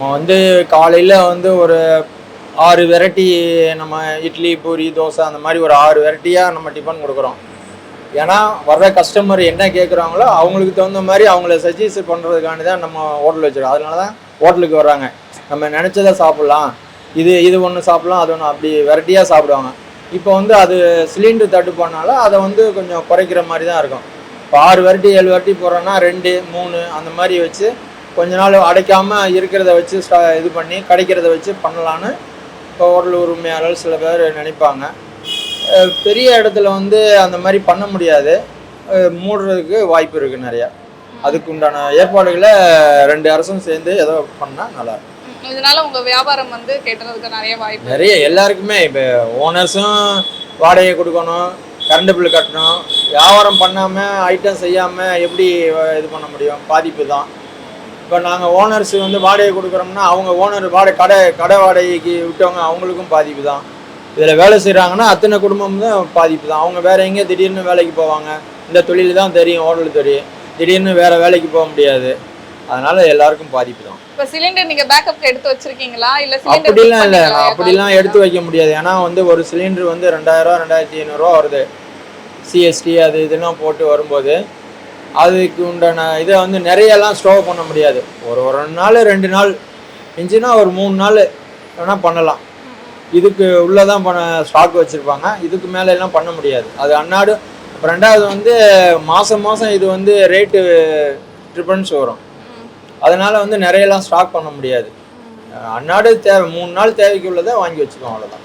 வந்து காலையில் வந்து ஒரு 6 வெரைட்டி நம்ம இட்லி பூரி தோசை அந்த மாதிரி ஒரு 6 வெரைட்டியாக நம்ம டிஃபன் கொடுக்குறோம். ஏன்னா வர்ற கஸ்டமர் என்ன கேட்குறாங்களோ அவங்களுக்கு தகுந்த மாதிரி அவங்கள சஜஸ்ட் பண்ணுறதுக்காண்டி தான் நம்ம ஹோட்டல் வச்சுருக்கோம். அதனால தான் ஹோட்டலுக்கு வர்றாங்க. நம்ம நினச்சதை சாப்பிட்லாம், இது இது ஒன்று சாப்பிட்லாம், அது ஒன்று அப்படி வெரைட்டியாக சாப்பிடுவாங்க. இப்போ வந்து அது சிலிண்டர் தட்டுப்பாடுனால அதை வந்து கொஞ்சம் குறைக்கிற மாதிரி தான் இருக்கும். இப்போ 6 வெரைட்டி 7 வெரைட்டி போடுறோன்னா 2 3 அந்த மாதிரி வச்சு கொஞ்ச நாள் அடைக்காமல் இருக்கிறத வச்சு இது பண்ணி கிடைக்கிறத வச்சு பண்ணலான்னு இப்போ ஹோட்டல் உரிமையாளர் சில பேர் நினைப்பாங்க. பெரிய இடத்துல வந்து அந்த மாதிரி பண்ண முடியாது, மூடுறதுக்கு வாய்ப்பு இருக்குது நிறையா. அதுக்கு உண்டான ஏற்பாடுகளை 2 அரசும் சேர்ந்து ஏதோ பண்ணால் நல்லாயிருக்கும். இதனால உங்கள் வியாபாரம் வந்து கெட்டுறதுக்கு நிறைய வாய்ப்பு நிறைய எல்லாருக்குமே. இப்போ ஓனர்ஸும் வாடகை கொடுக்கணும், கரண்ட் பில் கட்டணும். வியாபாரம் பண்ணாமல் ஐட்டம் செய்யாமல் எப்படி இது பண்ண முடியும்? பாதிப்பு தான். இப்போ நாங்கள் ஓனர்ஸ் வந்து வாடகை கொடுக்குறோம்னா அவங்க ஓனர் கடை வாடகைக்கு விட்டவங்க அவங்களுக்கும் பாதிப்பு தான். இதில் வேலை செய்கிறாங்கன்னா அத்தனை குடும்பம் தான் பாதிப்பு தான். அவங்க வேறு எங்கேயோ திடீர்னு வேலைக்கு போவாங்க. இந்த தொழில் தான் தெரியும், ஹோட்டல் தொழில். திடீர்னு வேறு வேலைக்கு போக முடியாது. அதனால் எல்லாருக்கும் பாதிப்பு தான். இப்போ சிலிண்டர் நீங்கள் பேக்கப் எடுத்து வச்சுருக்கீங்களா? இல்லை அப்படிலாம் இல்லை, அப்படிலாம் எடுத்து வைக்க முடியாது. ஏன்னா வந்து ஒரு சிலிண்டர் வந்து 2000 2500 வருது. சிஎஸ்டி அது இதெல்லாம் போட்டு வரும்போது அதுக்கு உண்டான இதை வந்து நிறையெல்லாம் ஸ்டோர் பண்ண முடியாது. ஒரு 2 நாள் 2 நாள் இருந்துச்சுன்னா ஒரு 3 நாள் வேணால் பண்ணலாம். இதுக்கு உள்ளே தான் ஸ்டாக் வச்சுருப்பாங்க. இதுக்கு மேலே எல்லாம் பண்ண முடியாது. அது அன்னாடு. அப்புறம் ரெண்டாவது வந்து மாதம் இது வந்து ரேட்டு டிஃபரன்ஸ் வரும். அதனால் வந்து நிறையெல்லாம் ஸ்டாக் பண்ண முடியாது. அன்னாடு தேவை 3 நாள் தேவைக்கு உள்ளதை வாங்கி வச்சுக்கோம், அவ்வளோதான்.